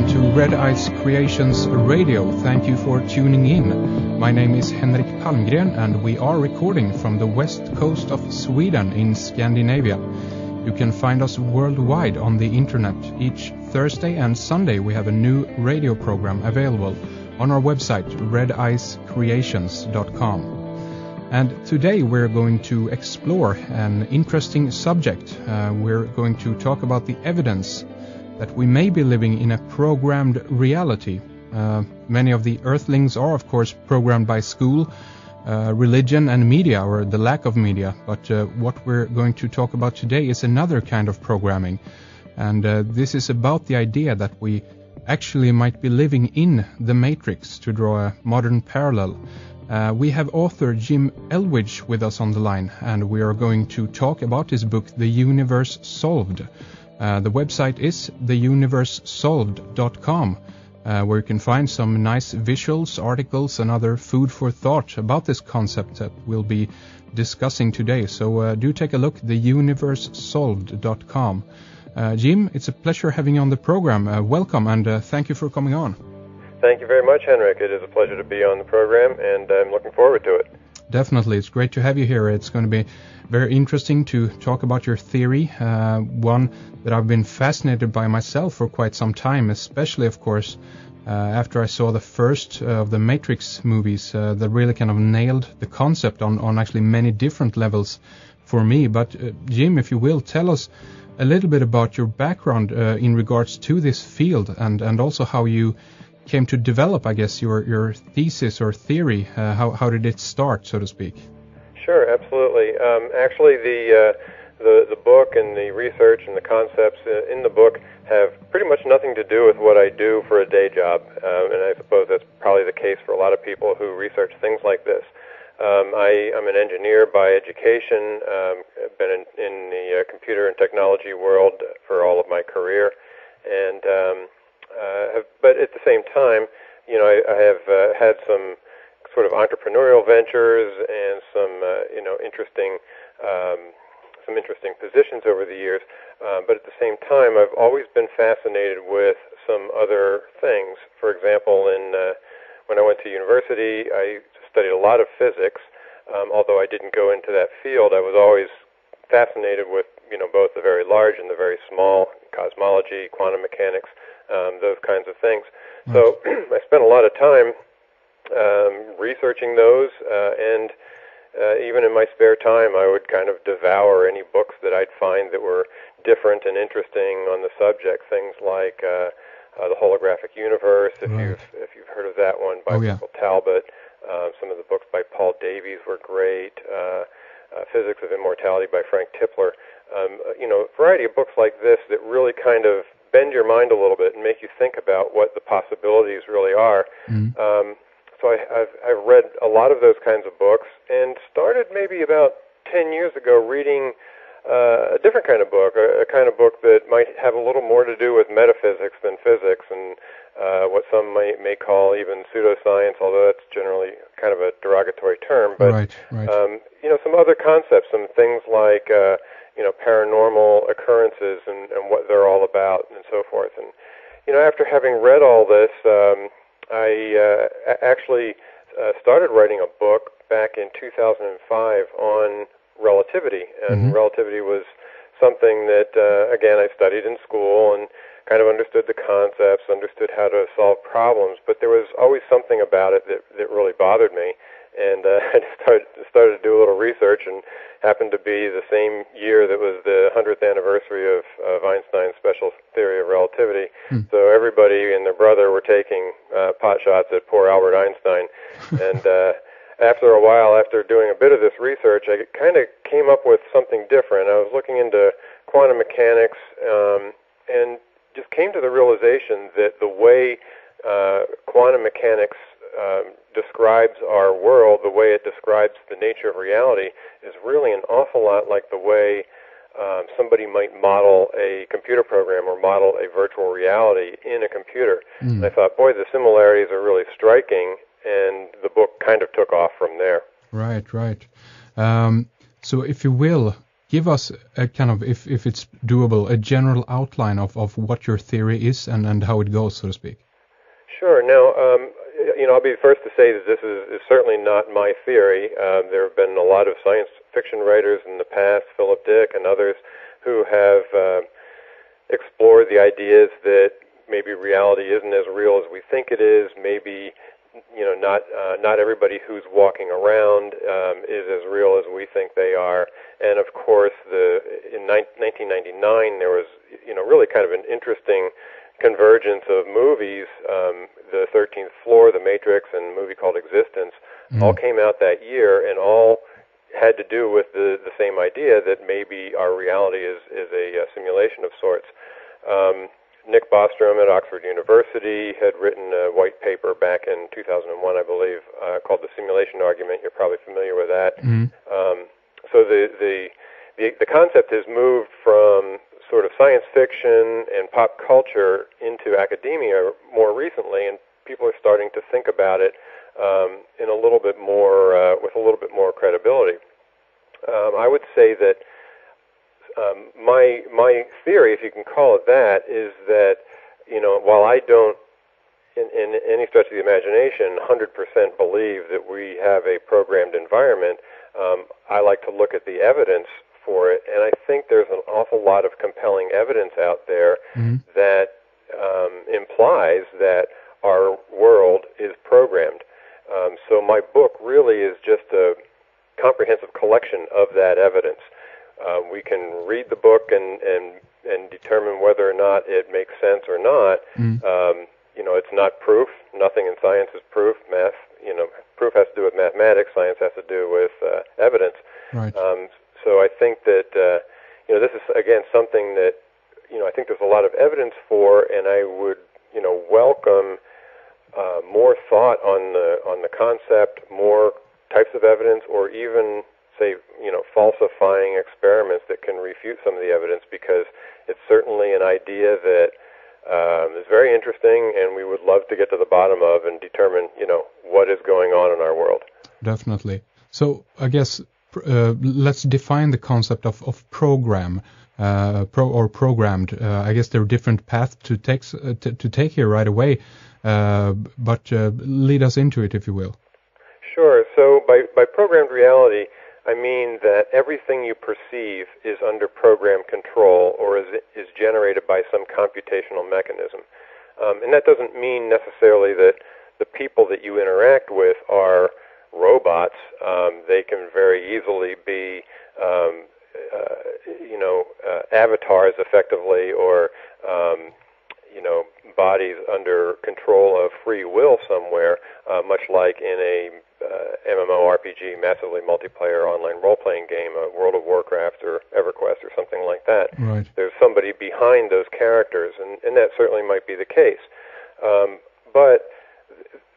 to Red Ice Creations Radio. Thank you for tuning in. My name is Henrik Palmgren and we are recording from the west coast of Sweden in Scandinavia. You can find us worldwide on the internet. Each Thursday and Sunday we have a new radio program available on our website redicecreations.com. And today we're going to explore an interesting subject. We're going to talk about the evidence that we may be living in a programmed reality. Many of the Earthlings are, of course, programmed by school, religion and media, or the lack of media. But what we're going to talk about today is another kind of programming. And this is about the idea that we actually might be living in the Matrix, to draw a modern parallel. We have author Jim Elvidge with us on the line, and we are going to talk about his book, The Universe Solved. The website is theuniversesolved.com, where you can find some nice visuals, articles, and other food for thought about this concept that we'll be discussing today. So do take a look, theuniversesolved.com. Jim, it's a pleasure having you on the program. Welcome, and thank you for coming on. Thank you very much, Henrik. It is a pleasure to be on the program, and I'm looking forward to it. Definitely. It's great to have you here. It's going to be very interesting to talk about your theory, one that I've been fascinated by myself for quite some time, especially, of course, after I saw the first of the Matrix movies that really kind of nailed the concept on actually many different levels for me. But Jim, if you will, tell us a little bit about your background in regards to this field, and also how you came to develop, I guess, your thesis or theory. How did it start, so to speak? Sure, absolutely. Actually, the book and the research and the concepts in the book have pretty much nothing to do with what I do for a day job, and I suppose that's probably the case for a lot of people who research things like this. I'm an engineer by education. I've been in the computer and technology world for all of my career, and but at the same time, I have had some sort of entrepreneurial ventures and some interesting positions over the years. But at the same time, I've always been fascinated with some other things. For example, when I went to university, I studied a lot of physics. Although I didn't go into that field, I was always fascinated with both the very large and the very small, cosmology, quantum mechanics, those kinds of things. Right. So I spent a lot of time researching those, and even in my spare time, I would kind of devour any books that I'd find that were different and interesting on the subject. Things like the Holographic Universe, if you've heard of that one, by Michael Talbot. Some of the books by Paul Davies were great. Physics of Immortality by Frank Tipler. A variety of books like this that really kind of bend your mind a little bit and make you think about what the possibilities really are. So I've read a lot of those kinds of books, and started maybe about 10 years ago reading a different kind of book, a kind of book that might have a little more to do with metaphysics than physics, and what some may call even pseudoscience, although that's generally kind of a derogatory term. But right. Some other concepts, some things like paranormal occurrences and what they're all about, and so forth. And after having read all this, I actually started writing a book back in 2005 on relativity, and relativity was something that again I studied in school and kind of understood the concepts, understood how to solve problems, but there was always something about it that really bothered me. And I started to do a little research, and happened to be the same year that was the 100th anniversary of Einstein's special theory of relativity. So everybody and their brother were taking pot shots at poor Albert Einstein. And after a while, after doing a bit of this research, I kind of came up with something different. I was looking into quantum mechanics, and just came to the realization that the way quantum mechanics describes our world, the way it describes the nature of reality, is really an awful lot like the way somebody might model a computer program or model a virtual reality in a computer. And I thought, boy, the similarities are really striking, and the book kind of took off from there. Right. So if you will, give us a kind of, if it's doable, a general outline of what your theory is and how it goes, so to speak? Sure. Now, I'll be the first to say that this is certainly not my theory. There have been a lot of science fiction writers in the past, Philip Dick and others, who have explored the ideas that maybe reality isn't as real as we think it is. Maybe not everybody who's walking around is as real as we think they are. And of course, in 1999 there was really kind of an interesting convergence of movies. The 13th Floor, The Matrix, and a movie called Existence all came out that year, and all had to do with the same idea that maybe our reality is a simulation of sorts. Nick Bostrom at Oxford University had written a white paper back in 2001, I believe, called The Simulation Argument. You're probably familiar with that. So the concept has moved from sort of science fiction and pop culture into academia more recently, and people are starting to think about it in a little bit more with a little bit more credibility. I would say that my theory, if you can call it that, is that while I don't in any stretch of the imagination 100% believe that we have a programmed environment, I like to look at the evidence for it, and I think there's an awful lot of compelling evidence out there that implies that our world is programmed. So my book really is just a comprehensive collection of that evidence. We can read the book and determine whether or not it makes sense or not. It's not proof. Nothing in science is proof. Proof has to do with mathematics. Science has to do with evidence. Right. So I think that this is again something that I think there's a lot of evidence for, and I would welcome more thought on the concept, more types of evidence, or even say falsifying experiments that can refute some of the evidence, because it's certainly an idea that is very interesting, and we would love to get to the bottom of and determine what is going on in our world. Definitely. So I guess let's define the concept of program, programmed. I guess there are different paths to take here right away, but lead us into it, if you will. Sure. So by programmed reality, I mean that everything you perceive is under program control or is generated by some computational mechanism. And that doesn't mean necessarily that the people that you interact with are robots. They can very easily be, avatars effectively, or, bodies under control of free will somewhere, much like in a MMORPG, massively multiplayer online role-playing game, World of Warcraft or EverQuest or something like that. Right. There's somebody behind those characters, and that certainly might be the case. But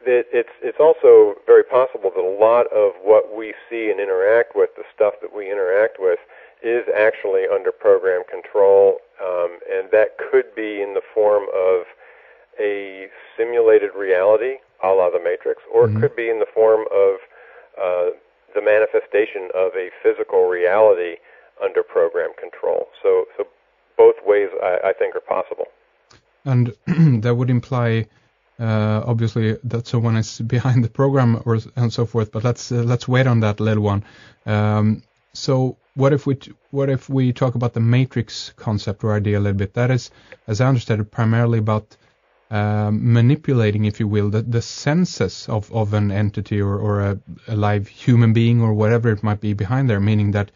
it's also very possible that a lot of what we see and interact with, the stuff that we interact with, is actually under program control, and that could be in the form of a simulated reality, a la The Matrix, or it could be in the form of the manifestation of a physical reality under program control. So both ways, I think, are possible. And that would imply, obviously, that someone is behind the program and so forth. But let's wait on that little one. So what if we talk about the Matrix concept or idea a little bit? That is, as I understand it, primarily about manipulating, if you will, the senses of an entity or a live human being or whatever it might be behind there, meaning that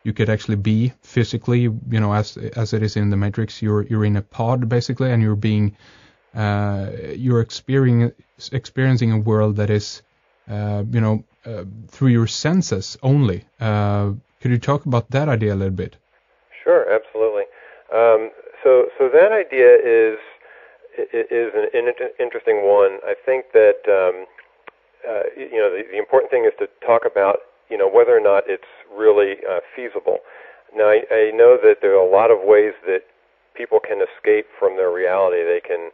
you could actually be physically, as it is in the Matrix, you're in a pod basically, and you're experiencing a world that is, through your senses only. Could you talk about that idea a little bit? Sure, absolutely. So that idea is an interesting one. I think that the important thing is to talk about whether or not it's really feasible. Now, I know that there are a lot of ways that people can escape from their reality. They can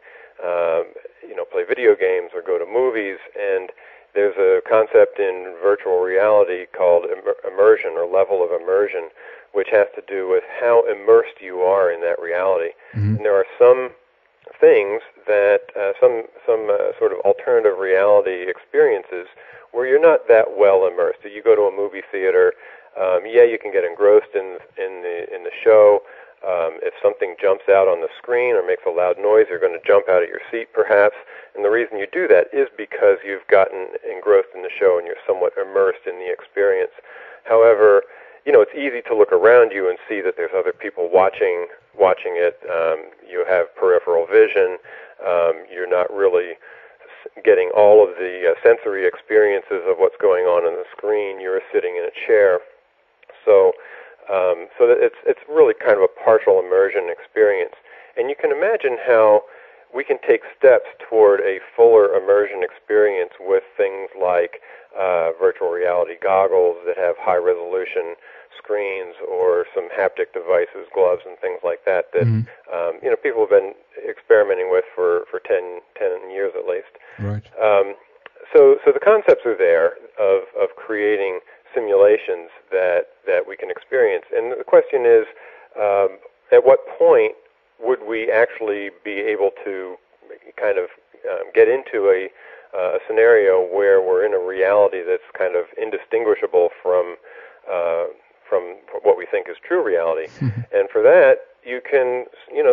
play video games or go to movies, and there's a concept in virtual reality called immersion, or level of immersion, which has to do with how immersed you are in that reality. Mm-hmm. And there are some things that, some sort of alternative reality experiences where you're not that well immersed. You go to a movie theater, you can get engrossed in the show. If something jumps out on the screen or makes a loud noise, you're going to jump out of your seat, perhaps. And the reason you do that is because you've gotten engrossed in the show and you're somewhat immersed in the experience. However, it's easy to look around you and see that there's other people watching it. You have peripheral vision. You're not really getting all of the sensory experiences of what's going on the screen. You're sitting in a chair. So that it's really kind of a partial immersion experience. And you can imagine how we can take steps toward a fuller immersion experience with things like virtual reality goggles that have high-resolution screens, or some haptic devices, gloves, and things like that Mm-hmm. People have been experimenting with for 10 years at least. Right. So the concepts are there of creating simulations that we can experience. And the question is, at what point would we actually be able to kind of get into a scenario where we're in a reality that's kind of indistinguishable from what we think is true reality? And for that, you can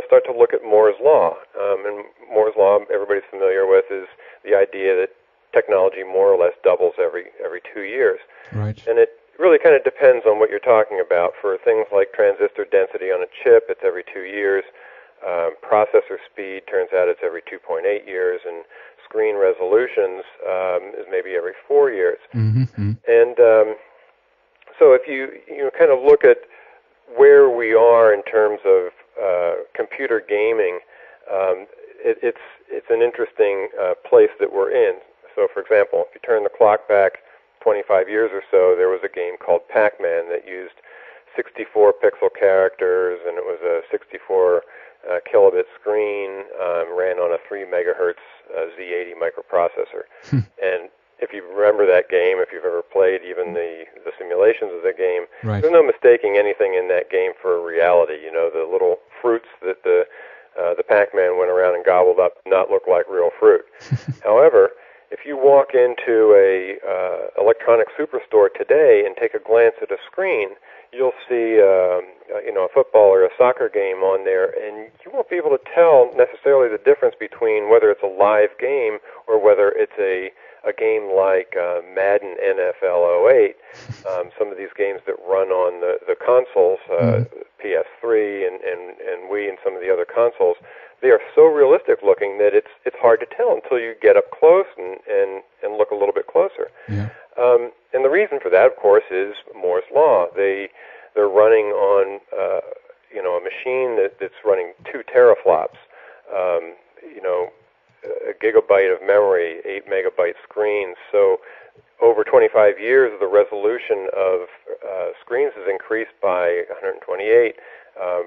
start to look at Moore's law. And Moore's law, everybody's familiar with, is the idea that technology more or less doubles every 2 years. Right. And it really kind of depends on what you're talking about. For things like transistor density on a chip, it's every 2 years. Processor speed, turns out it's every 2.8 years, and screen resolutions is maybe every 4 years. Mm-hmm. And so if you kind of look at where we are in terms of computer gaming, it's an interesting place that we're in. So, for example, if you turn the clock back 25 years or so, there was a game called Pac-Man that used 64 pixel characters, and it was a 64 kilobit screen, ran on a 3 megahertz Z80 microprocessor. And if you remember that game, if you've ever played even the simulations of the game, right, there's no mistaking anything in that game for reality. The little fruits that the Pac-Man went around and gobbled up did not look like real fruit. However, if you walk into a electronic superstore today and take a glance at a screen, you'll see a football or a soccer game on there, and you won't be able to tell necessarily the difference between whether it's a live game or whether it's a game like Madden NFL 08. Some of these games that run on the consoles, PS3 and Wii and some of the other consoles, they are so realistic looking that it's hard to tell until you get up close and look a little bit closer. Yeah. And the reason for that, of course, is Moore's law. They're running on a machine that's running 2 teraflops. A gigabyte of memory, 8 megabyte screens. So over 25 years, the resolution of screens has increased by 128.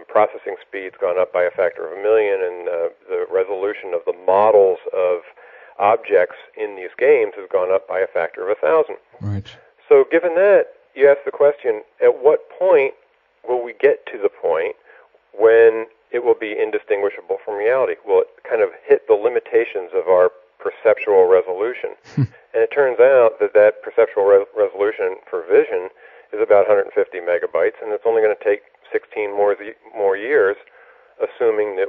Processing speed's gone up by a factor of 1 million, and the resolution of the models of objects in these games has gone up by a factor of 1,000. Right. So given that, you ask the question, at what point will we get to the point when it will be indistinguishable from reality? Will it kind of hit the limitations of our perceptual resolution? And it turns out that perceptual resolution for vision is about 150 megabytes, and it's only going to take 16 more years, assuming that